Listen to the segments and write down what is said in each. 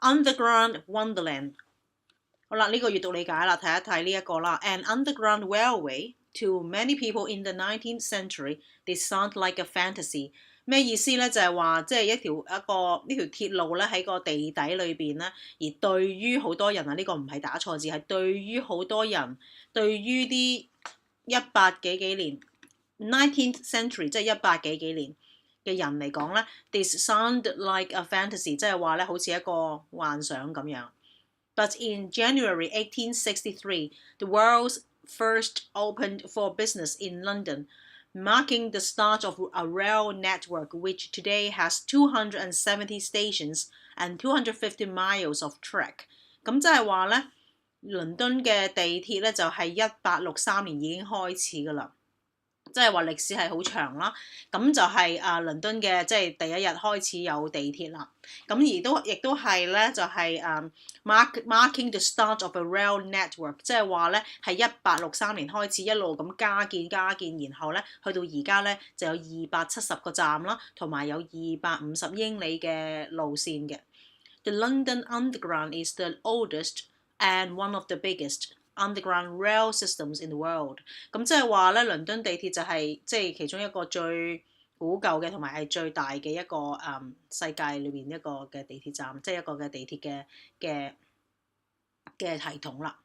Underground Wonderland。好啦，呢個閱讀理解啦，睇一睇呢一個啦。An underground railway to many people in the 19th century, they sound like a fantasy。咩意思咧？就係話，即係呢條鐵路咧喺個地底裏邊咧，而對於好多人啊，呢個唔係打錯字，係對於好多人，對於啲100幾年 19th century 即係100幾年嘅人嚟講咧 ，this sound like a fantasy， 即係話咧好似一個幻想咁樣。But in January 1863, the world's first opened for business in London, marking the start of a rail network which today has 270 stations and 250 miles of track。咁即係話咧，倫敦嘅地鐵咧就係1863年已經開始㗎啦。即係話歷史係好長啦，咁就係倫敦嘅即係第一日開始有地鐵啦，咁亦都係咧就係marking the start of a rail network， 即係話咧係1863年開始一路咁加建，然後咧去到而家咧就有270個站啦，同埋有250英里嘅路線嘅。The London Underground is the oldest and one of the biggest underground rail systems in the world。 咁即係話咧，倫敦地鐵就係即係其中一個最古舊嘅同埋係最大嘅一個世界裏邊一個嘅地鐵站，即係一個嘅地鐵嘅系統啦。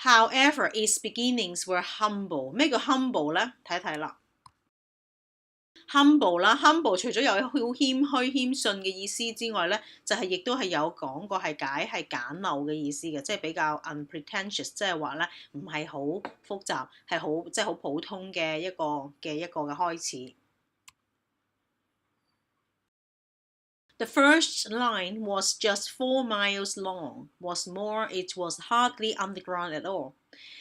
However, its beginnings were humble。 咩叫 humble 咧？睇一睇啦。humble 啦 ，humble 除咗有好謙虛謙遜嘅意思之外咧，就係亦都係有講過係簡陋嘅意思嘅，即係比較 unpretentious， 即係話咧唔係好複雜，係好即係好普通嘅一個嘅開始。The first line was just 4 miles long. What's more, it was hardly underground at all。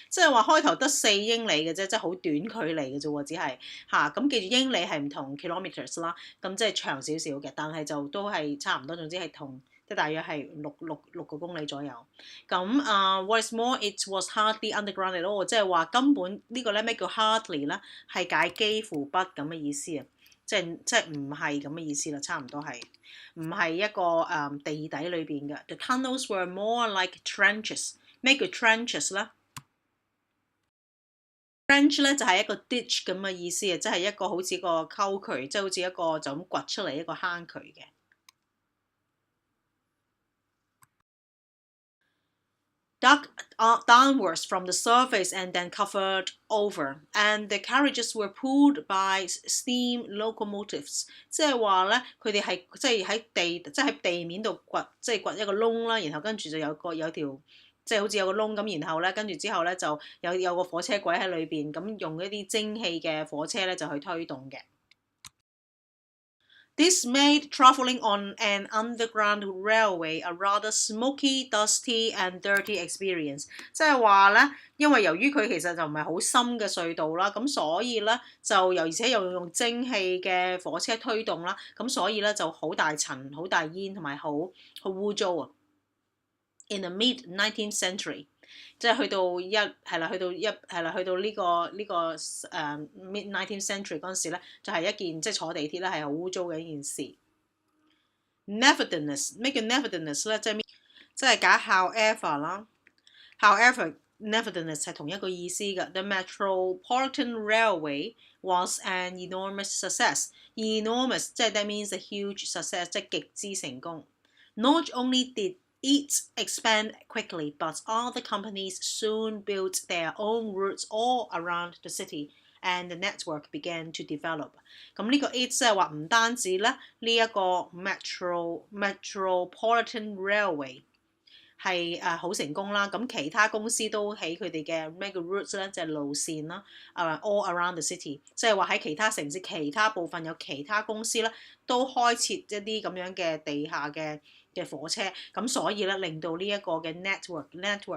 即係話開頭得4英里嘅啫，即係好短距離嘅啫喎，只係咁記住英里係唔同 kilometers 啦，咁即係長少少嘅，但係就都係差唔多，總之係同即係大約係6個公里左右。咁what's more, it was hardly underground at all， 即係話根本呢個咧咩叫 hardly 咧，係解幾乎不咁嘅意思啊，即係唔係咁嘅意思啦，差唔多係唔係一個地底裏邊嘅。The tunnels were more like trenches。咩叫 trenches 咧？Trench 咧就係一個 ditch 咁嘅意思啊，即係一個好似個溝渠，即係好似一個就咁掘出嚟一個坑渠嘅。Dug downwards from the surface and then covered over, and the carriages were pulled by steam locomotives。即係話咧，佢哋係即係喺地面度掘，即係掘一個窿啦，然後跟住就有條。即係好似有個窿咁，然後咧跟住之後咧就有個火車軌喺裏邊，咁用一啲蒸汽嘅火車咧就去推動嘅。This made travelling on an underground railway a rather smoky, dusty and dirty experience。即係話咧，因為由於佢其實就唔係好深嘅隧道啦，咁所以咧就而且又用蒸汽嘅火車推動啦，咁所以咧就好大塵、好大煙同埋好污糟啊。In the mid-19th century， 即係去到呢個mid-19th century 嗰陣時咧，就係一件即係坐地鐵咧係好污糟嘅一件事。Nevertheless， 咩叫 nevertheless 咧？即係解 however 啦。However，nevertheless 係同一個意思嘅。The Metropolitan Railway was an enormous success。Enormous 即係 that means a huge success， 即係極之成功。Not only did it expand quickly, but other companies soon built their own routes all around the city, and the network began to develop。 咁呢個 it 即係話唔單止咧呢一個 Metropolitan Railway 係好成功啦，咁其他公司都起佢哋嘅咩叫 routes 咧，就係路線啦，all around the city， 即係話喺其他城市其他部分有其他公司咧都開設一啲咁樣嘅地下嘅火車，咁所以咧令到呢一個嘅 network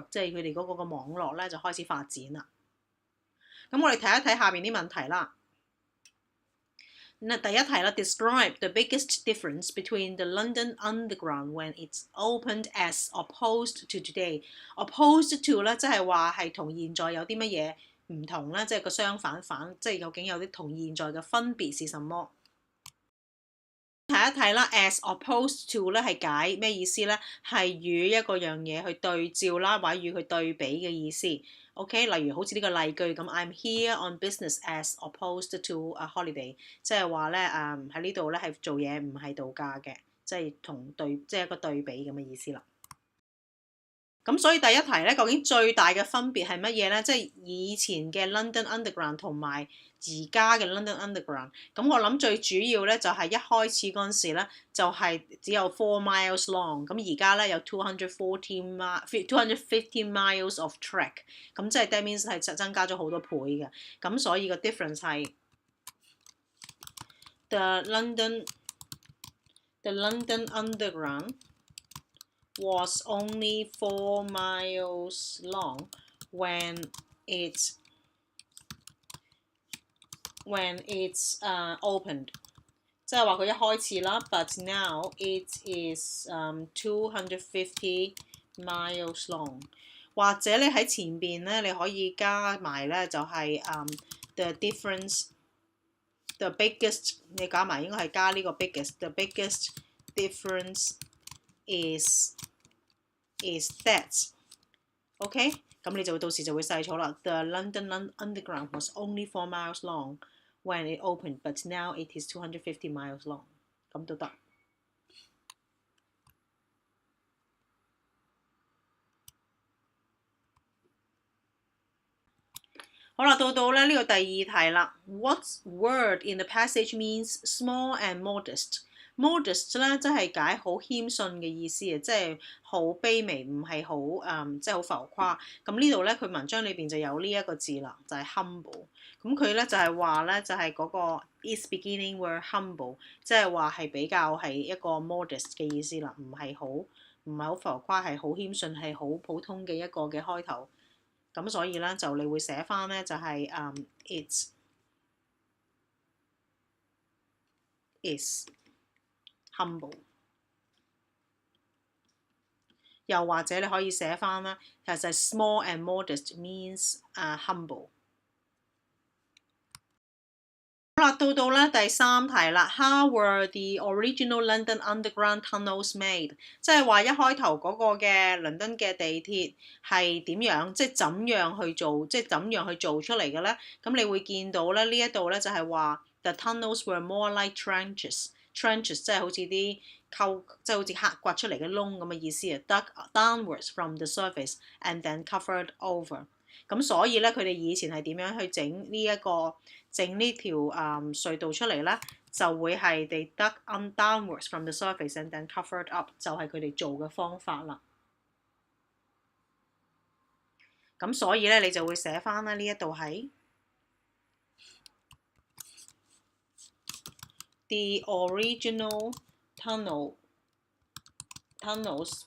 即係佢哋嗰個嘅網絡咧就開始發展啦。咁我哋睇一睇下邊啲問題啦。第一題啦 ，describe the biggest difference between the London Underground when it's opened as opposed to today。 opposed to 咧即係話係同現在有啲乜嘢唔同咧，即係個相反，即係究竟有啲同現在嘅分別是什麼？睇一睇一睇啦。As opposed to 咧係解咩意思咧？係與一個樣嘢去對照啦，或者與佢對比嘅意思。OK， 例如好似呢個例句咁 ，I'm here on business as opposed to a holiday， 即係話咧喺呢度咧係做嘢唔係度假嘅，即係一個對比咁嘅意思啦。咁所以第一題咧，究竟最大嘅分別係乜嘢咧？即係以前嘅 London Underground 同埋而家嘅 London Underground。咁我諗最主要咧就係一開始嗰陣時咧，就係只有4 miles long。咁而家咧有250 miles of track。咁即係 that means 係增加咗好多倍嘅。咁所以個 difference 係 the London Underground was only 4 miles long when it's opened， 即係話佢一開始啦 ，but now it is 250 miles long。或者你喺前邊咧，你可以加埋咧就係the difference。The biggest 你加埋應該係加呢個 biggest。The biggest difference is that OK， 咁你就到時就會細錯啦。The London Underground was only 4 miles long when it opened, but now it is 250 miles long。咁都得。好啦，到咧呢個第二題啦。What word in the passage means small and modest？Modest 咧，即係解好謙遜嘅意思啊，即係好卑微，唔係好即係好浮誇。咁呢度咧，佢文章裏邊就有呢一個字啦，就係 humble。咁佢咧就係話咧，就係嗰個 is beginning word humble， 即係話係比較係一個 modest 嘅意思啦，唔係好浮誇，係好謙遜，係好普通嘅一個嘅開頭。咁所以咧就你會寫翻咧就係it's is humble， 又或者你可以寫翻啦，其實 small and modest means humble。好啦，到咧第三題啦。How were the original London Underground tunnels made？ 即係話一開頭嗰個嘅倫敦嘅地鐵係點樣，即係怎樣去做，即係怎樣去做出嚟嘅咧？咁你會見到咧呢一度咧就係話 the tunnels were more like trenches。trenches 即係好似啲溝，即係好似挖出嚟嘅窿咁嘅意思啊。dug downwards from the surface and then covered over。咁所以咧，佢哋以前係點樣去整呢條隧道出嚟咧？就會係 they dug downwards from the surface and then covered up， 就係佢哋做嘅方法啦。咁所以咧，你就會寫翻啦，呢一度係 the original tunnels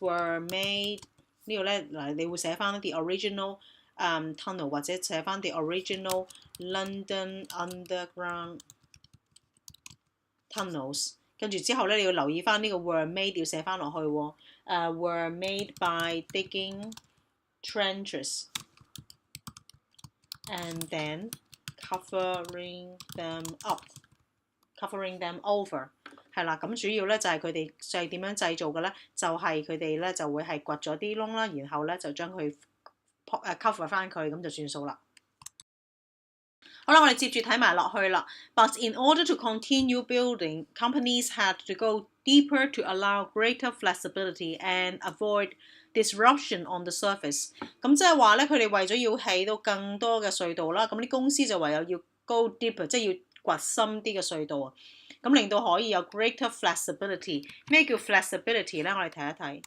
were made。呢度咧嗱，你會寫翻 the original tunnel， 或者寫翻 the original London Underground tunnels。跟住之後咧，你要留意翻呢個 were made 要寫翻落去喎。were made by digging trenches and then covering them over。係啦，咁主要咧就係佢哋係點樣製造嘅咧？就係佢哋咧就會係掘咗啲窿啦，然後咧就將佢cover 翻佢，咁就算數啦。好啦，我哋接住睇埋落去啦。But in order to continue building, companies had to go deeper to allow greater flexibility and avoid disruption on the surface。咁即係話咧，佢哋為咗要起到更多嘅隧道啦，咁啲公司就唯有要 go deeper， 即係要掘深啲嘅隧道啊。咁令到可以有 greater flexibility。咩叫 flexibility 咧？我哋睇一睇。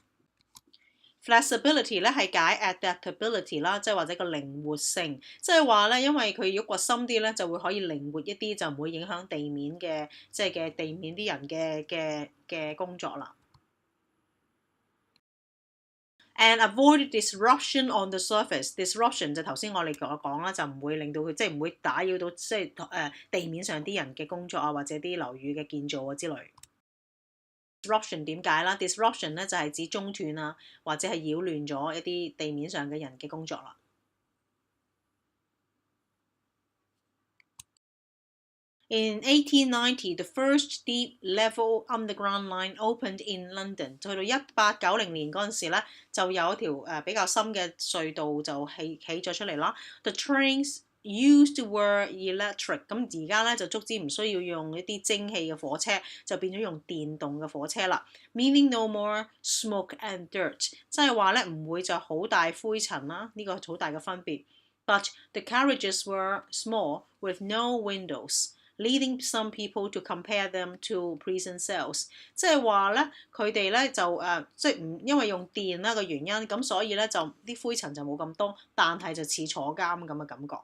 Flexibility 咧係解 adaptability 啦，即係或者個靈活性，即係話咧，因為佢如果掘深啲咧，就會可以靈活一啲，就唔會影響地面嘅，即係嘅地面啲人嘅工作啦。And avoid disruption on the surface。disruption 就頭先我哋講啦，就唔會令到佢即係唔會打擾到即係地面上啲人嘅工作啊，或者啲樓宇嘅建造啊之類。disruption 點解啦 ？disruption 咧就係指中斷啊，或者係擾亂咗一啲地面上嘅人嘅工作啦。In 1890, the first deep-level underground line opened in London。去到1890年嗰陣時咧，就有一條比較深嘅隧道就起咗出嚟啦。The trains used were electric。咁而家咧就足之唔需要用一啲蒸汽嘅火車，就變咗用電動嘅火車啦。Meaning no more smoke and dirt， 即係話咧唔會就好大灰塵啦，呢個好大嘅分別。But the carriages were small with no windows，leading some people to compare them to prison cells。即係話咧，佢哋咧就即係唔因為用電啦嘅原因，咁所以咧就啲灰塵就冇咁多，但係就似坐監咁嘅感覺。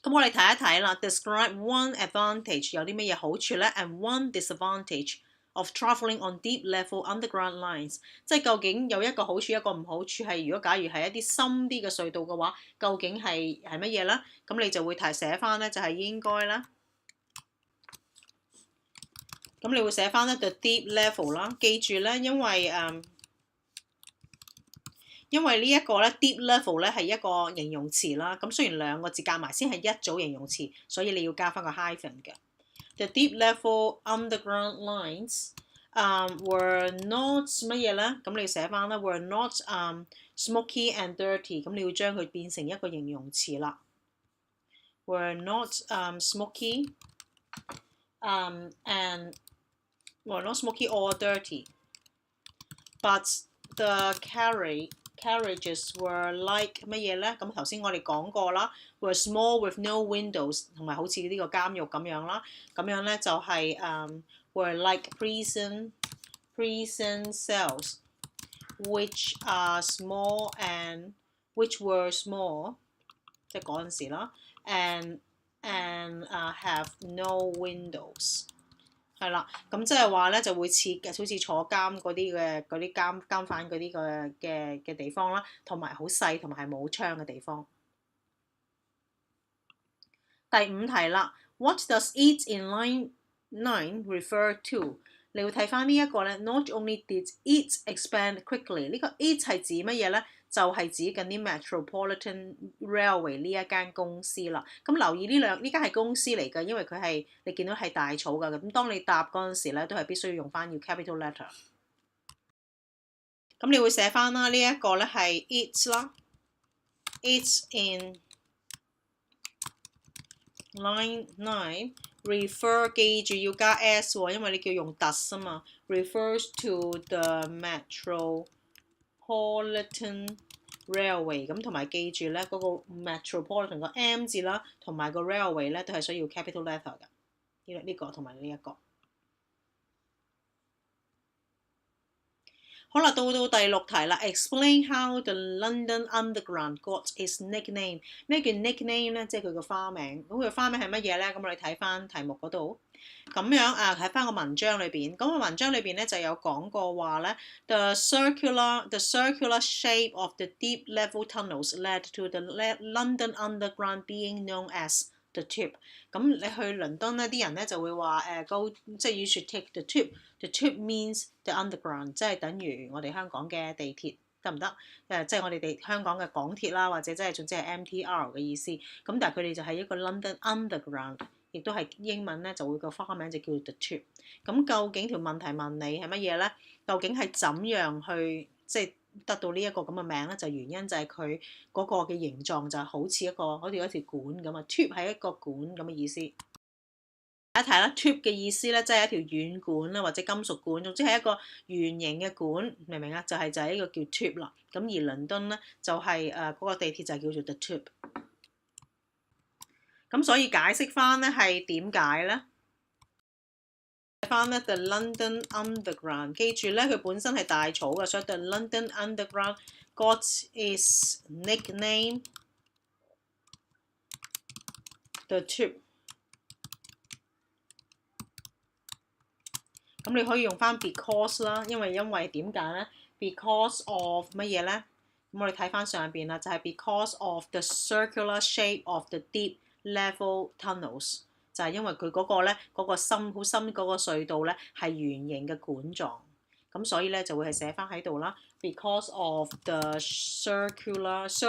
咁我哋睇一睇啦 ，describe one advantage 有啲乜嘢好處咧 ，and one disadvantage of travelling on deep-level underground lines。即係究竟有一個好處一個唔好處係，如果假如係一啲深啲嘅隧道嘅話，究竟係乜嘢咧？咁你就會寫翻咧，就係應該啦。咁你會寫翻咧 the deep level 啦，記住咧，因為呢一個咧 deep level 咧係一個形容詞啦，咁雖然兩個字夾埋先係一組形容詞，所以你要加翻個 hyphen 嘅。The deep-level underground lines were not 乜嘢咧？咁你寫翻啦 ，were not smoky and dirty。咁你要將佢變成一個形容詞啦。Were not smoky and were not smoky or dirty, but the carriages were like 乜嘢咧？咁頭先我哋講過啦 ，were small with no windows， 同埋好似呢個監獄咁樣啦。咁樣咧就係were like prison cells, which are small and which were small， 即係嗰陣時啦 ，and have no windows。係啦，咁即係話咧就會好似坐監嗰啲監犯嗰啲嘅地方啦，同埋好細同埋係冇窗嘅地方。第5題啦 ，What does it in line 9 refer to？ 你會睇翻呢一個咧 ，Not only did it expand quickly， 呢個 it 係指乜嘢咧？就係指緊啲 Metropolitan Railway 呢一間公司啦。咁留意呢間係公司嚟㗎，因為佢係你見到係大草㗎。咁當你答嗰陣時咧，都係必須要用翻要 capital letter。咁你會寫翻啦，呢一個咧係 it 啦 ，it's in line 9 refer 記住要加 s 喎，因為你叫用 does 啊嘛 ，refers to the Metropolitan Railway。咁同埋記住咧，嗰個 Metropolitan 個 M 字啦，同埋個 Railway 咧都係需要 capital letter 嘅。呢個同埋呢一個。好啦，到第6題啦。Explain how the London Underground got its nickname。咩叫 nickname 咧？即係佢個花名。咁佢花名係乜嘢咧？咁我哋睇翻題目嗰度。咁樣喺翻個文章裏邊，咁個文章裏邊咧就有講過話咧 ，the circular shape of the deep level tunnels led to the London Underground being known as the tube。咁你去倫敦咧，啲人咧就會話即係 you should take the tube。The tube means the underground， 即係等於我哋香港嘅地鐵，得唔得？即係我哋香港嘅港鐵啦，或者即係總之係 MTR 嘅意思。咁但係佢哋就係一個 London Underground， 亦都係英文咧就會個花名就叫 the tube。咁究竟條問題問你係乜嘢咧？究竟係怎樣去即係得到呢一個咁嘅名咧？就原因就係佢嗰個嘅形狀就好似一條管咁啊 ，tube 係一個管咁嘅意思。一睇啦 ，tube 嘅意思咧，即係一條軟管啦，或者金屬管，總之係一個圓形嘅管，明唔明啊？就係呢個叫 tube 啦。咁而倫敦咧就係嗰個地鐵就係叫做 the tube。咁所以解釋翻咧係點解咧？睇翻咧 the London Underground， 記住咧佢本身係大草嘅，所以 the London Underground got its nickname the tube。咁你可以用翻 because 啦，因為點解咧 ？Because of 乜嘢咧？咁我哋睇翻上邊啦，就係 because of the circular shape of the deep level tunnels， 就係因為佢嗰個咧好深嗰個隧道咧係圓形嘅管狀，咁所以咧就會係寫翻喺度啦。Because of the circular 即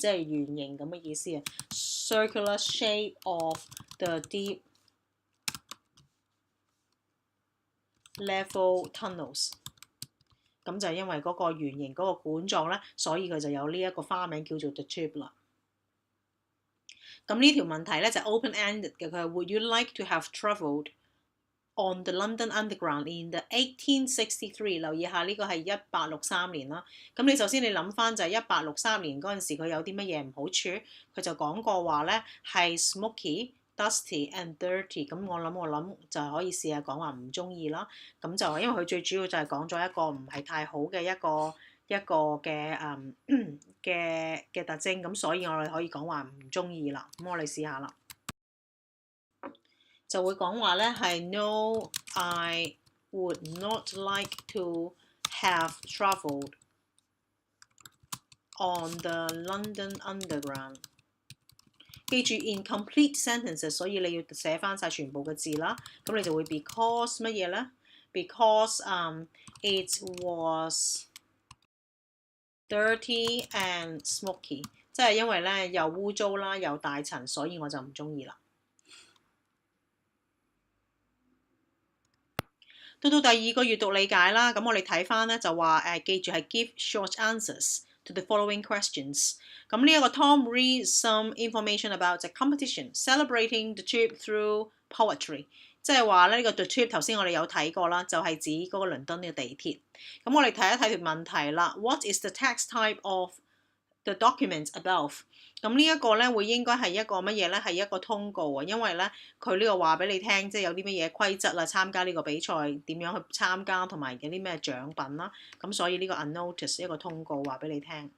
係圓形咁嘅意思啊 circular shape of the deep level tunnels。咁就係因為嗰個圓形嗰個管狀咧，所以佢就有呢一個花名叫做 The Tube 啦。咁呢條問題咧就 open-ended 嘅，佢係 Would you like to have travelled on the London Underground in the 1863？ 留意下呢個係1863年啦。咁你首先你諗翻就係1863年嗰陣時佢有啲乜嘢唔好處？佢就講過話咧係 smoky、dusty and dirty。咁我諗就係可以試下講話唔中意啦。咁就因為佢最主要就係講咗一個唔係太好嘅一個嘅特徵，咁所以我哋可以講話唔中意啦。咁我哋試下啦。就會講話咧係 No, I would not like to have travelled on the London Underground。記住 in complete sentences， 所以你要寫翻晒全部嘅字啦。咁你就會 because 乜嘢咧 ？Because it was dirty and smoky， 即係因為咧又污糟啦又大塵，所以我就唔中意啦。到第二個閱讀理解啦，咁我哋睇翻咧就話記住係 give short answers to the following questions。咁呢一個 Tom reads some information about the competition celebrating the tube through poetry， 即係話咧呢個 the tube 頭先我哋有睇過啦，就係指嗰個倫敦嘅地鐵。咁我哋睇一睇條問題啦。What is the text type of the documents above？咁呢一個咧會應該係一個乜嘢咧？係一個通告啊，因為咧佢呢個話俾你聽，即係有啲乜嘢規則啦，參加呢個比賽點樣去參加，同埋有啲咩獎品啦。咁所以呢個 a notice 一個通告話俾你聽。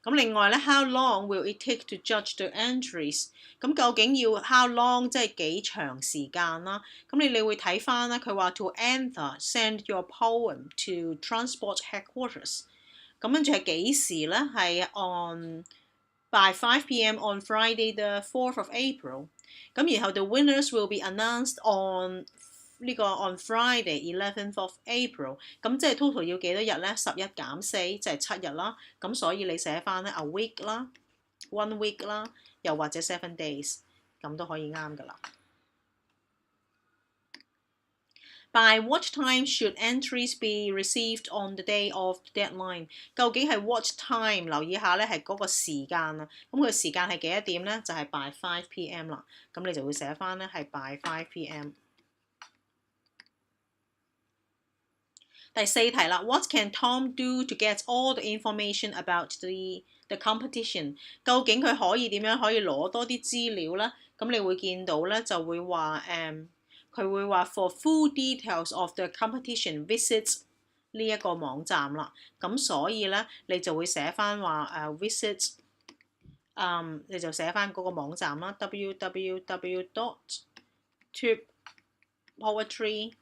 咁另外咧 ，How long will it take to judge the entries？ 咁究竟要 how long 即係幾長時間啦？咁你會睇翻咧，佢話 to enter send your poem to transport headquarters。咁跟住係幾時咧？係 by 5 p.m. on Friday the 4th of April。咁然後 the winners will be announced on Friday 11th of April。咁即係 total 要幾多日咧？11減4即係7日啦。咁所以你寫翻咧 a week 啦 ，1 week 啦，又或者 7 days， 咁都可以啱噶啦。By what time should entries be received on the day of the deadline？ 究竟係 what time？ 留意下咧係嗰個時間啊。咁佢時間係幾多點咧？就係 by 5 p.m. 啦。咁你就會寫翻咧係 by 5 p.m。第四題啦 ，What can Tom do to get all the information about the competition？ 究竟佢可以點樣可以攞多啲資料咧？咁你會見到咧就會話佢會話 for full details of the competition visit 呢一個網站啦。咁所以咧你就會寫翻話visit， 你就寫翻嗰個網站啦 www.tube poetry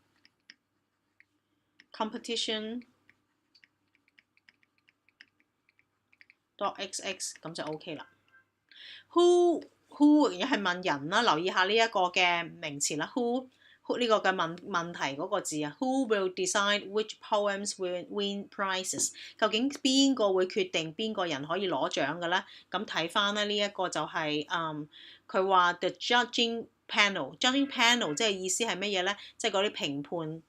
competition.xx 咁就 OK 啦。Who 而係問人啦，留意下呢一個嘅名詞啦 ，who 呢個嘅問題嗰個字啊 ，Who will decide which poems will win prizes？ 究竟邊個會決定邊個人可以攞獎嘅咧？咁睇翻咧呢一個就係佢話 the judging panel 即係意思係乜嘢咧？即係嗰啲評判。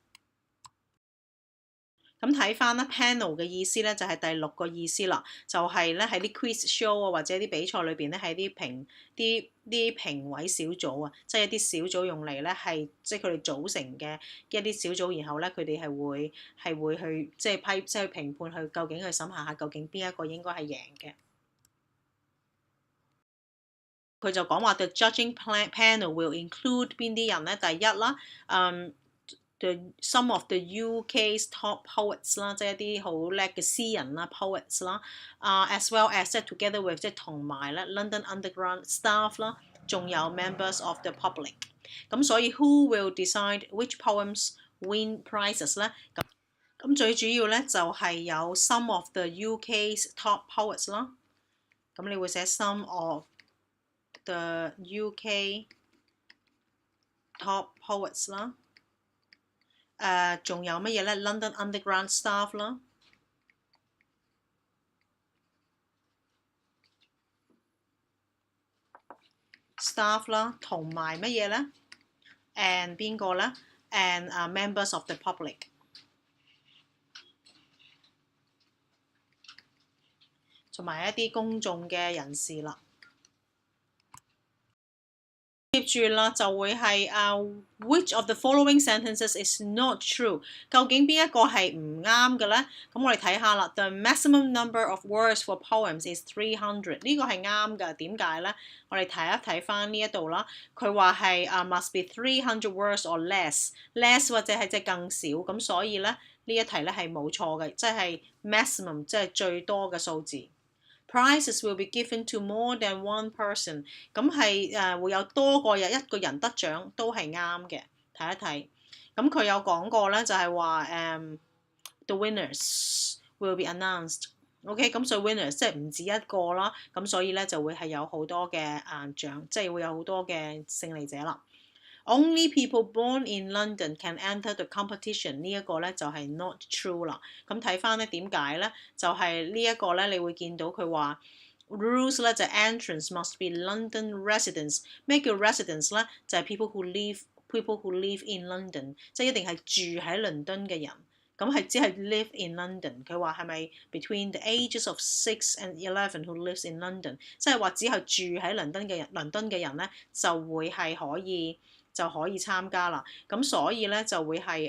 咁睇翻咧 panel 嘅意思咧就係第6個意思啦，就係咧喺啲 quiz show 啊或者啲比賽裏邊咧係啲評委小組啊，即係一啲小組用嚟咧係即係佢哋組成嘅一啲小組，然後咧佢哋係會去即係去評判去究竟去審核下究竟邊一個應該係贏嘅。佢就講話 the judging panel will include 邊啲人咧？第一啦some of the UK's top poets 啦，即係一啲好叻嘅詩人啦 poets 啦，as well as 即係 together with 即係同埋咧 London Underground staff 啦，仲有 members of the public。咁所以 who will decide which poems win prizes 咧？咁最主要咧就係有 some of the UK's top poets 啦。咁你會寫 some of the UK top poets 啦。仲有乜嘢咧 ？London Underground staff 啦。staff 啦，同埋乜嘢咧 ？and 邊個咧 ？and members of the public。同埋一啲公眾嘅人士啦。接住啦，就會係which of the following sentences is not true？ 究竟邊一個係唔啱嘅咧？咁我哋睇下啦。The maximum number of words for poems is 300。呢個係啱嘅，點解咧？我哋睇一睇翻呢一度啦。佢話係must be 300 words or less 或者係即係更少。咁所以咧呢一題咧係冇錯嘅，即係 maximum 即係最多嘅數字。Prizes will be given to more than one person。咁係會有多過一個人得獎，都係啱嘅。睇一睇，咁佢有講過咧，就係話the winners will be announced。OK， 咁所以 winners 即係唔止一個啦，咁所以咧就會係有好多嘅獎，即係會有好多嘅勝利者啦。Only people born in London can enter the competition。呢一個咧就係 not true 啦。咁睇翻咧點解咧？就係呢一個咧，你會見到佢話 rules 咧就 entrance must be London residents。咩叫 residents 咧？就係 people who live in London， 即係一定係住喺倫敦嘅人。咁係只係 live in London。佢話係咪 between the ages of 6 and 11 who lives in London？ 即係話只係住喺倫敦嘅人咧，就會係可以參加啦。咁所以咧就會係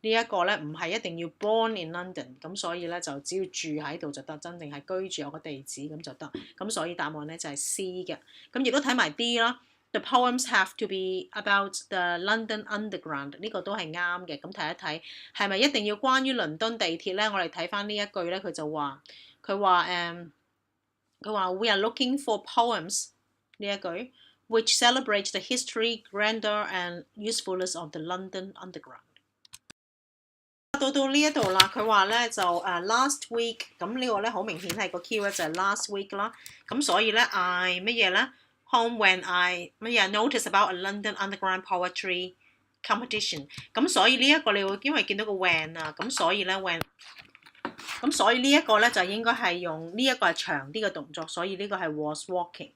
呢一個咧唔係一定要 born in London。咁所以咧就只要住喺度就得，真正係居住有個地址咁就得。咁所以答案咧就係 C 嘅。咁亦都睇埋 D 啦。The poems have to be about the London Underground。呢個都係啱嘅。咁睇一睇係咪一定要關於倫敦地鐵咧？我哋睇翻呢一句咧，佢就話佢話We are looking for poems 呢一句。which celebrates the history, grandeur and usefulness of the London Underground。到呢一度啦，佢話咧就last week， 咁呢個咧好明顯係個 keyword 就係 last week 啦。咁所以咧 I 乜嘢咧 ？Home when I 乜嘢 notice about a London Underground poetry competition。咁所以呢一個你會因為見到個 when 啊，咁所以咧 when。咁所以呢一個咧就應該係用呢一個係長啲嘅動作，所以呢個係 was walking。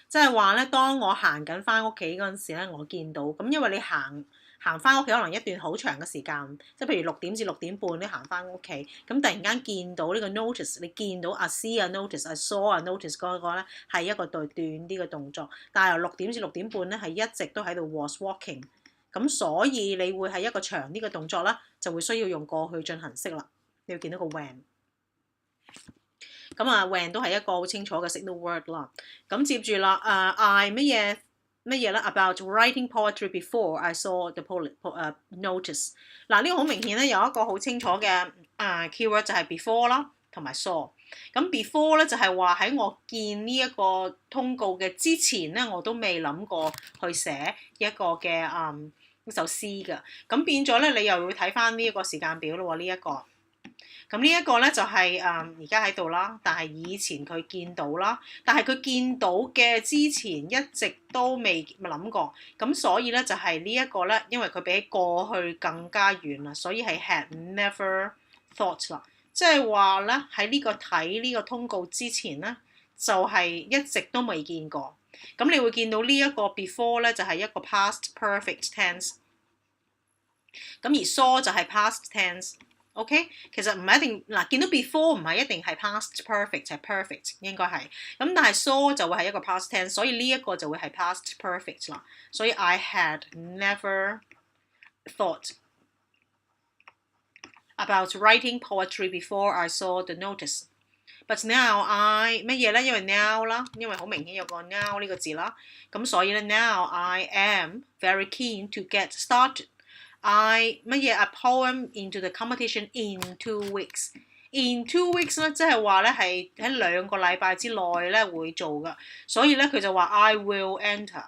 即係話咧，當我行緊翻屋企嗰陣時咧，我見到咁，因為你行翻屋企可能一段好長嘅時間，即係譬如6點至6點半你行翻屋企，咁突然間見到呢個 notice， 你見到see notice saw notice 嗰個咧係一個短啲嘅動作，但係由6點至6點半咧係一直都喺度 was walking， 咁所以你會係一個長啲嘅動作啦，就會需要用過去進行式啦。你要見到個 when。咁when 都係一個好清楚嘅 signal word 啦。咁接住啦I 乜嘢啦 about writing poetry before I saw the notice。嗱呢個好明顯咧有一個好清楚嘅keyword 就係 before 啦，同埋 saw。咁 before 咧就係話喺我見呢一個通告嘅之前咧，我都未諗過去寫一個嘅一首詩㗎。咁變咗咧，你又會睇翻呢一個時間表咯喎，呢一個。咁呢一個咧就係而家喺度啦，但係以前佢見到啦，但係佢見到嘅之前一直都未諗過，咁所以咧就係呢一個咧，因為佢比過去更加遠啦，所以係 had never thought 啦，即係話咧喺呢個睇呢個通告之前咧，就係一直都未見過。咁你會見到呢一個 before 咧就係一個 past perfect tense， 咁而 saw 就係 past tense。OK， 其實唔係一定嗱，見到 before 唔係一定係 past perfect， 係 perfect 應該係。咁但係 saw 就會係一個 past tense， 所以呢一個就會係 past perfect 啦。所以 I had never thought about writing poetry before I saw the notice。But now I 乜嘢咧？因為 now 啦，因為好明顯有個 now 呢個字啦。咁所以咧 now I am very keen to get started。I 乜嘢 a poem into the competition in 2 weeks。in 2 weeks 咧，即係話咧係喺2個禮拜之內咧會做㗎，所以咧佢就話 I will enter，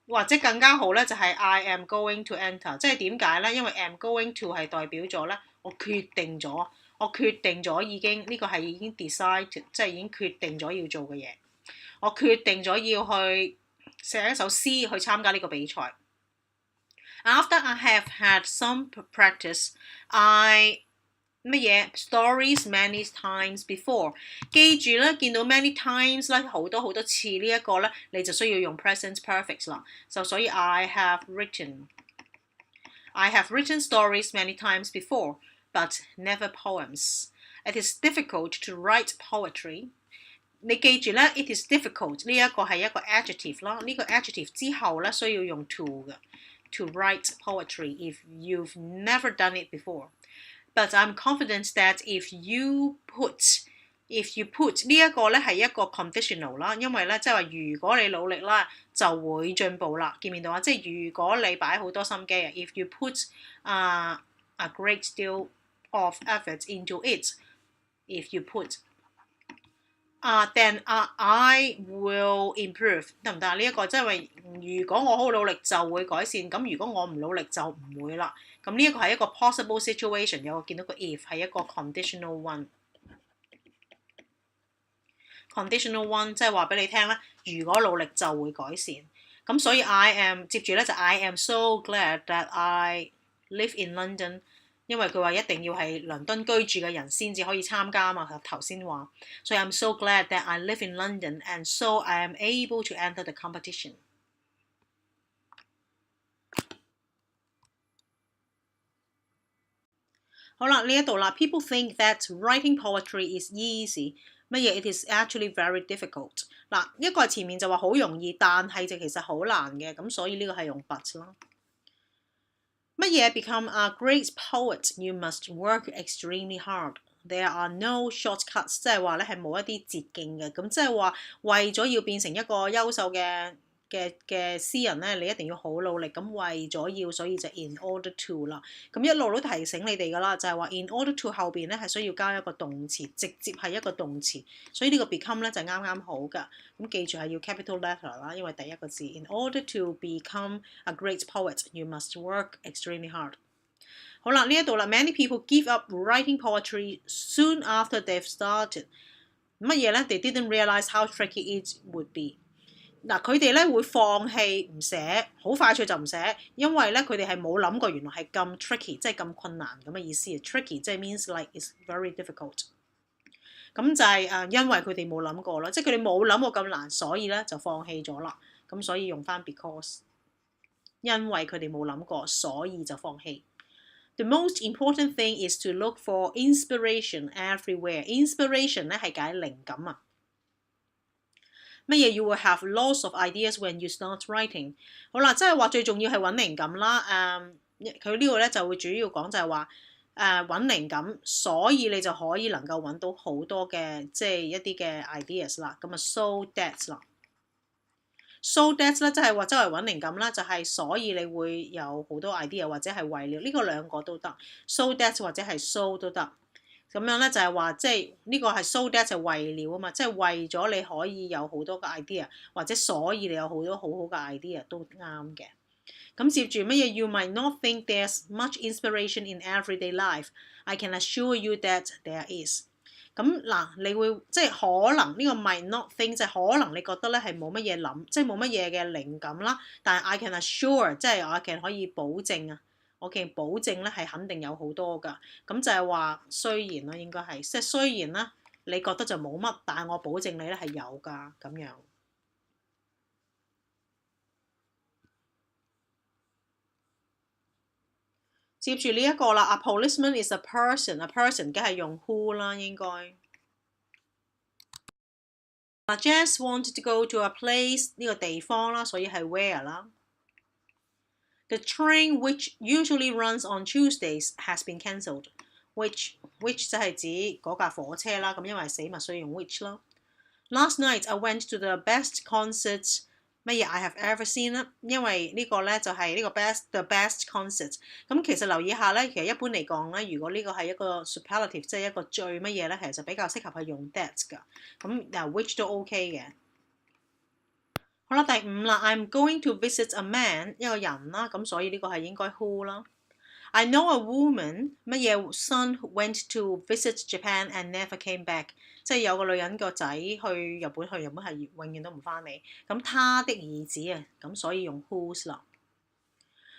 或者更加好咧就係 I am going to enter。即係點解咧？因為 am going to 係代表咗咧，我決定咗已經呢個係已經 decide， 即係已經決定咗要做嘅嘢。我決定咗要去寫一首詩去參加呢個比賽。After I have had some practice， I 乜嘢 stories many times before。記住咧，見到 many times 咧好多次呢一個咧，你就需要用 present perfect 啦。就所以 I have written stories many times before, but never poems. It is difficult to write poetry. 你記住咧 ，it is difficult 呢一個係一個 adjective 啦，呢個 adjective 之後咧需要用 to 嘅 ，to write poetry if you've never done it before. But I'm confident that if you put 呢一個咧係一個 conditional 啦，因為咧即係話如果你努力啦就會進步啦，見唔見到啊？即係如果你擺好多心機啊 ，if you put a great deal of effort into it, if you put then I will improve 得唔得啊？呢一個即係話如果我好努力就會改善，咁如果我唔努力就唔會啦。咁呢一個係一個 possible situation， 有個見到個 if 係一個 conditional one。conditional one 即係話俾你聽咧，如果努力就會改善。咁所以 接住咧就 I am so glad that I live in London， 因為佢話一定要係倫敦居住嘅人先至可以參加嘛，頭先話。所以 I'm so glad that I live in London and so I am able to enter the competition。好啦，呢一度啦 ，people think that writing poetry is easy。乜嘢 ？It is actually very difficult。嗱，一個係前面就話好容易，但係就其實好難嘅，咁所以呢個係用 but 啦。乜嘢 become a great poet? You must work extremely hard. There are no shortcuts， 即係話咧係冇一啲捷徑嘅，咁即係話為咗要變成一個優秀嘅詩人咧，你一定要好努力。咁為咗要，所以就 in order to 啦。咁一路都提醒你哋㗎啦，就係話 in order to 後邊咧係需要加一個動詞，直接係一個動詞。所以呢個 become 咧就啱啱好㗎。咁記住係要 capital letter 啦，因為第一個字 in order to become a great poet, you must work extremely hard。好啦，呢一度啦 ，many people give up writing poetry soon after they've started。乜嘢咧 ？They didn't realize how tricky it would be。嗱，佢哋咧會放棄唔寫，好快脆就唔寫，因為咧佢哋係冇諗過原來係咁 tricky， 即係咁困難咁嘅意思。tricky 即係 means like it's very difficult。咁就係因為佢哋冇諗過啦，即係佢哋冇諗過咁難，所以咧就放棄咗啦。咁所以用翻 because， 因為佢哋冇諗過，所以就放棄。The most important thing is to look for inspiration everywhere。inspiration 咧係解靈感啊。乜嘢 you will have lots of ideas when you start writing。好啦，即係話最重要係揾靈感啦。佢呢個咧就會主要講就係話揾靈感，所以你就可以能夠揾到好多嘅即係一啲嘅 ideas 啦。咁啊 so that 啦。So that 咧，即係話周圍揾靈感啦，就係所以你會有好多 idea 或者係為了呢個兩個都得 ，so that 或者係 so 都得。咁樣咧就係話即係呢個係 so that 就為了啊嘛，即係為咗你可以有好多個 idea， 或者所以你有好多好好嘅 idea 都啱嘅。咁接住乜嘢 ？You might not think there's much inspiration in everyday life. I can assure you that there is。咁嗱，你會即係可能呢個 might not think 即係可能你覺得咧係冇乜嘢諗，即係冇乜嘢嘅靈感啦。但係 I can assure 即係我可以保證啊，我保證咧係肯定有好多㗎。咁就係話雖然啦，應該係即係雖然啦，你覺得就冇乜，但係我保證你咧係有㗎咁樣。接住呢一個啦 ，a policeman is a person，a person 梗係用 who 啦，應該。Jess wanted to go to a place 呢個地方啦，所以係 where 啦。The train which usually runs on Tuesdays has been cancelled. Which 就係指嗰架火車啦，咁因為死物所以用 which 啦。Last night I went to the best concert。乜嘢 I have ever seen 啦，因為呢個咧就係呢個 the best concert。咁其實留意下咧，其實一般嚟講咧，如果呢個係一個 superlative， 即係一個最乜嘢咧，其實比較適合係用 that 㗎。咁which 都 OK 嘅。好啦，第5啦 ，I'm going to visit a man， 一個人啦，咁所以呢個係應該 who 啦。I know a woman 乜嘢 son went to visit Japan and never came back， 即係有個女人個仔去日本係永遠都唔翻嚟。咁他的兒子啊，咁所以用 whose 啦。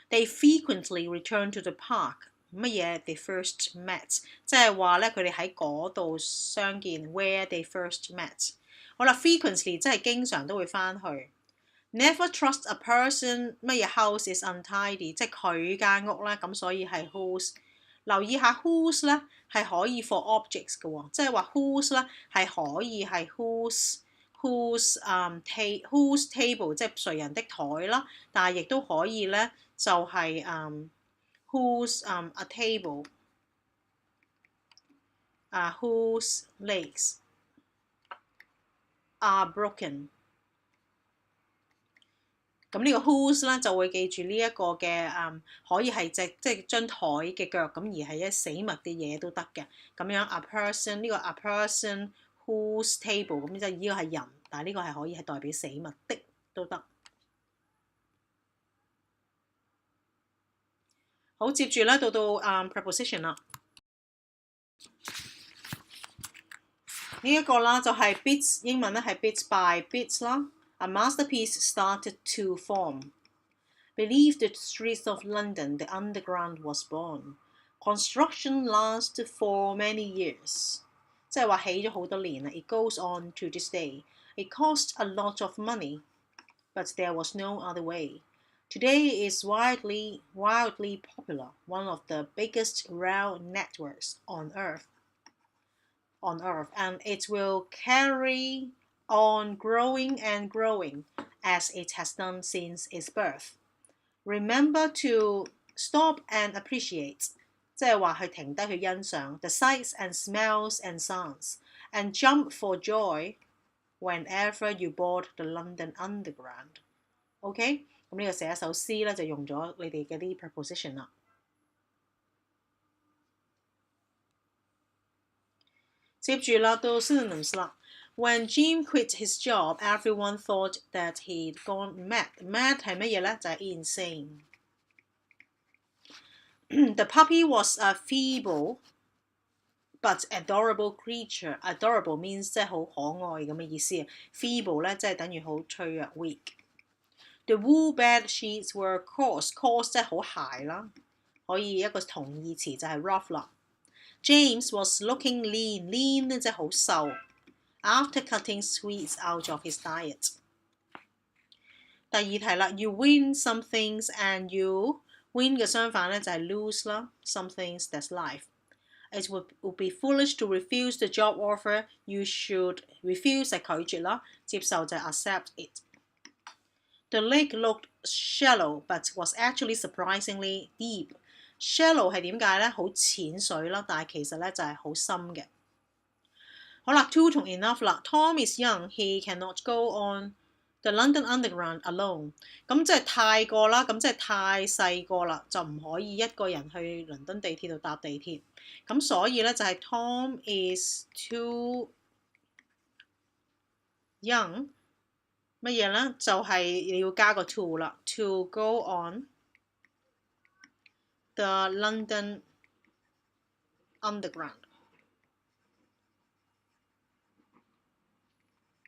They frequently return to the park，乜嘢 they first met， 即係話咧佢哋喺嗰度相見 where they first met。好啦 frequently 即係經常都會翻去。Never trust a person 乜嘢 house is untidy， 即係佢間屋咧，咁所以係 whose。留意下 whose 咧係可以 for objects 嘅喎，即係話 whose 咧係可以係 whose table 即係誰人的台啦，但係亦都可以咧就係whose a table whose legs are broken。咁呢個 whose 咧就會記住呢一個嘅可以係即係張台嘅腳，咁而係一死物嘅嘢都得嘅。咁樣 a person 呢個 a person whose table 咁即係呢個係人，但係呢個係可以係代表死物的都得。好，接住咧到 preposition 啦。呢一個啦就係 bits， 英文咧係 bits by bits 啦。A masterpiece started to form. Beneath the streets of London, the underground was born. Construction lasted for many years. 即係話起咗好多年啦。It goes on to this day. It cost a lot of money, but there was no other way. Today is wildly popular, one of the biggest rail networks on Earth, and it will carry on growing and growing as it has done since its birth. Remember to stop and appreciate， 即係話去停低去欣賞 the sights and smells and sounds, and jump for joy whenever you board the London Underground. OK， 咁呢個寫一首詩咧就用咗你哋嘅啲 preposition 啦。接住啦到 synonyms 啦。When Jim quit his job, everyone thought that he'd gone mad. Mad 係乜嘢咧？就係 insane. The puppy was a feeble but adorable creature. Adorable means 即係好可愛咁嘅意思。Feeble 咧即係等於好脆弱 weak. The wool bed sheets were coarse. Coarse 即係好鞋啦，可以一個同義詞就係 rough 啦。James was looking lean. Lean 咧即係好瘦。After cutting sweets out of his diet. 第二題啦 ，you win some things and you win 嘅相反咧就係 lose 啦 ，some things that's life. It would be foolish to refuse the job offer. You should refuse 係拒絕啦，接受就係 accept it. The lake looked shallow but was actually surprisingly deep. Shallow 係點解咧？好淺水啦，但係其實咧就係好深嘅。好啦 ，too 同 enough 啦。Tom is young, he cannot go on the London Underground alone。咁即係太過啦，咁即係太細個啦，就唔可以一個人去倫敦地鐵度搭地鐵。咁所以咧就係 Tom is too young 乜嘢咧？就係你要加個 to 啦 ，to go on the London Underground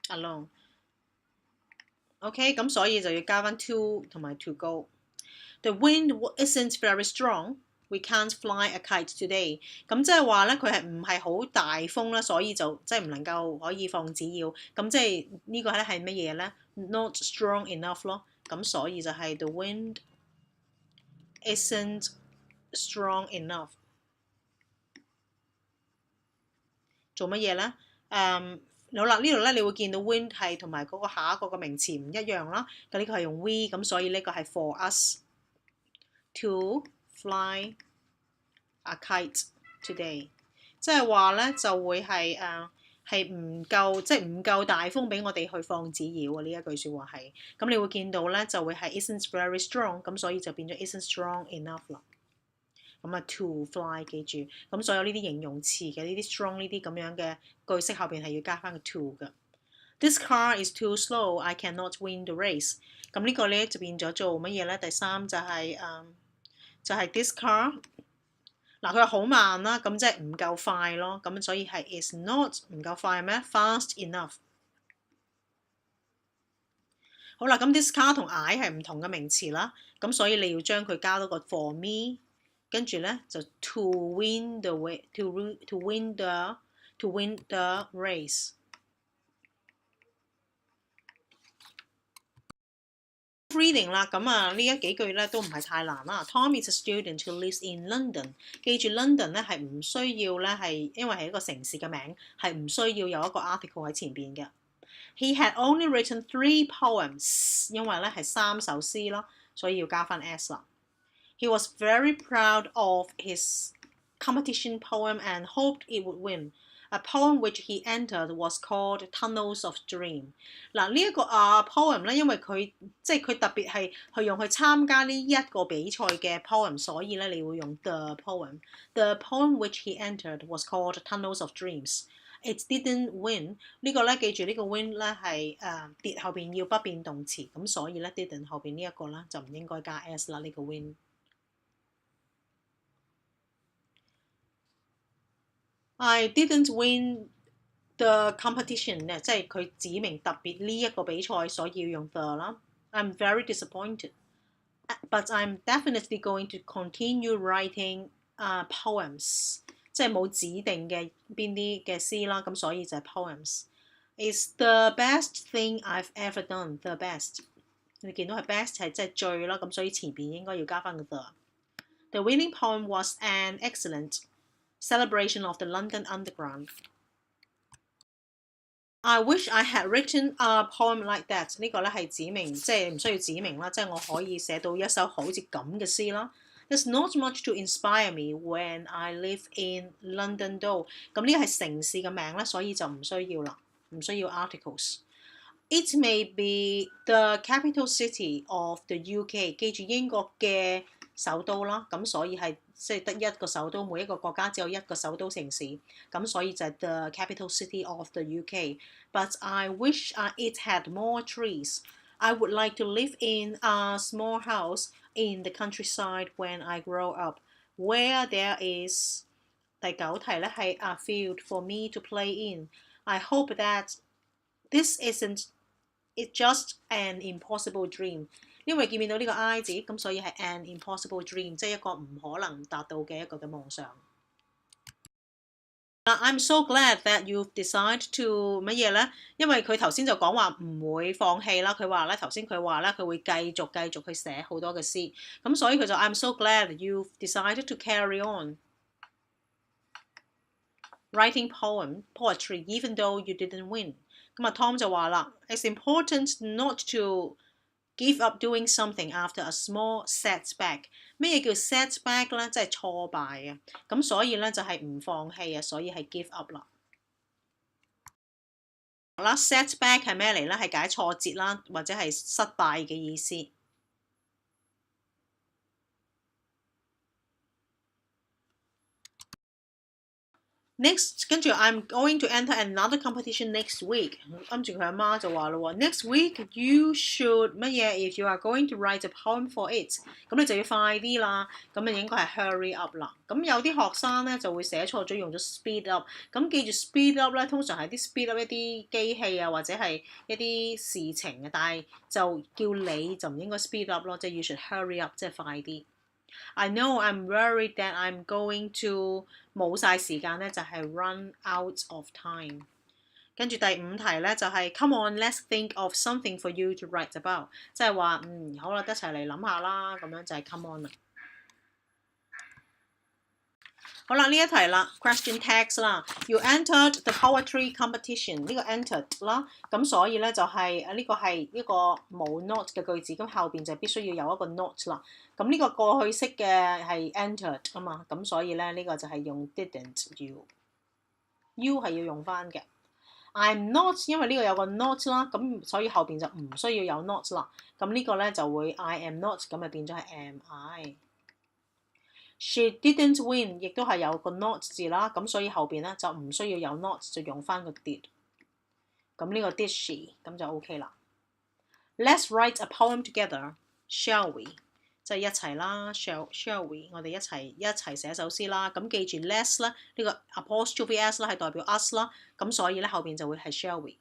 alone。OK， 咁所以就要加翻 to 同埋 to go。The wind isn't very strong. We can't fly a kite today。咁即係話咧，佢係唔係好大風啦，所以就即係唔能夠可以放紙鷂。咁即係呢個咧係乜嘢咧 ？Not strong enough 咯。咁所以就係 the wind isn't strong enough。做乜嘢咧？好啦，呢度咧你會見到 wind 係同埋嗰個下一個嘅名詞唔一樣啦。咁呢個係用 we， 咁所以呢個係 for us to fly a kite today。即係話咧就會係唔夠，即係唔夠大風俾我哋去放紙鷂啊！呢一句説話係。咁你會見到咧就會係 isn't very strong， 咁所以就變咗 isn't strong enough 啦。咁啊 to fly 記住，咁所有呢啲形容詞嘅呢啲 strong 呢啲咁樣嘅句式後邊係要加翻個 to 嘅。This car is too slow, I cannot win the race。咁呢個咧就變咗做乜嘢咧？第三就係、this car， 嗱佢話好慢啦，咁即係唔夠快咯，咁所以係 is not 唔夠快咩 ？Fast enough。好啦，咁 this car 同 I 係唔同嘅名詞啦，咁所以你要將佢加多個 for me。跟住咧就 to win the race。reading 啦，咁啊呢幾句咧都唔係太難啦。Tom is a student who lives in London。記住 London 咧係唔需要咧係因為係一個城市嘅名，係唔需要有一個 article 喺前邊嘅。He had only written 3 poems， 因為咧係3首詩啦，所以要加翻 s 啦。He was very proud of his competition poem and hoped it would win. A poem which he entered was called Tunnels of Dream。嗱，呢一個poem 咧，因為佢即係佢特別係去用去參加呢一個比賽嘅 poem， 所以咧你會用 the poem。The poem which he entered was called Tunnels of Dreams。It didn't win。呢個咧記住呢個 win 咧係跌後邊要不變動詞，咁所以咧 didn't 後邊呢一個咧就唔應該加 s 啦，呢個 win。I didn't win the competition 咧，即係佢指明特別呢一個比賽，所以要用 the 啦。I'm very disappointed, but I'm definitely going to continue writing poems。即係冇指定嘅邊啲嘅詩啦，咁所以就係 poems。It's the best thing I've ever done. The best， 你見到係 best 係即係最啦，咁所以前邊應該要加翻個 the。The winning poem was an excellent celebration of the London Underground。 I wish I had written a poem like that。 呢個咧係指明，即係唔需要指明啦，即係我可以寫到一首好似咁嘅詩啦。There's not much to inspire me when I live in London though。 咁呢個係城市嘅名咧，所以就唔需要啦，唔需要 articles。 It may be the capital city of the UK。 記住英國嘅首都啦，咁所以係即係得一個首都，每一個國家只有一個首都城市，咁所以就係 the capital city of the UK。 But I wish it had more trees。 I would like to live in a small house in the countryside when I grow up, where there is 第9題咧係 a field for me to play in. I hope that this isn't just an impossible dream。 因為見唔見到呢個 I 字，咁所以係 an impossible dream， 即係一個唔可能達到嘅一個嘅夢想。I'm so glad that you've decided to 乜嘢咧？因為佢頭先就講話唔會放棄啦，佢話咧頭先佢話咧佢會繼續去寫好多嘅詩，咁所以佢就 I'm so glad you've decided to carry on writing poetry even though you didn't win。 咁啊 Tom 就話啦 It's important not to give up doing something after a small setback。 咩嘢叫 setback 咧？即係挫敗啊，咁所以咧就係唔放棄啊，所以係 give up 啦。好啦 setback 係咩嚟咧？係解挫折啦，或者係失敗嘅意思。Next， 跟住 I'm going to enter another competition next week。 跟住佢阿媽就話咯 Next week you should 乜嘢 if you are going to write a poem for it。 咁你就要快啲啦，咁你應該係 hurry up 啦。咁有啲學生咧就會寫錯咗，用咗 speed up。咁記住 speed up 咧，通常係啲 speed up 一啲機器啊，或者係一啲事情啊，但係就叫你就唔應該 speed up 咯，即係 you should hurry up， 即係快啲。I know I'm worried that I'm going to 冇晒時間咧，就係 run out of time。 跟住第5題咧就係 Come on, let's think of something for you to write about。 即係話好啦，一齊嚟諗下啦，咁樣就係 come on 啦。好啦，呢一題啦 ，question text 啦 ，You entered the poetry competition。 呢個 entered 啦，咁所以咧就係呢個係一個冇 not 嘅句子，咁後邊就必須要有一個 not 啦。咁呢個過去式嘅係 entered 啊嘛，咁所以咧呢個就係用 didn't you 係要用翻嘅。I'm not， 因為呢個有個 not 啦，咁所以後邊就唔需要有 not 啦。咁呢個咧就會 I am not， 咁就變咗係 am I。She didn't win， 亦都係有個 not 字啦，咁所以後邊咧就唔需要有 not， 就用翻個 did。咁呢個 did she， 咁就 OK 啦。Let's write a poem together, shall we？ 即係一齊啦 ，shall we？ 我哋一齊寫首詩啦。咁記住 let's 咧，呢個 apostrophe s 啦係代表 us 啦，咁所以咧後邊就會係 shall we。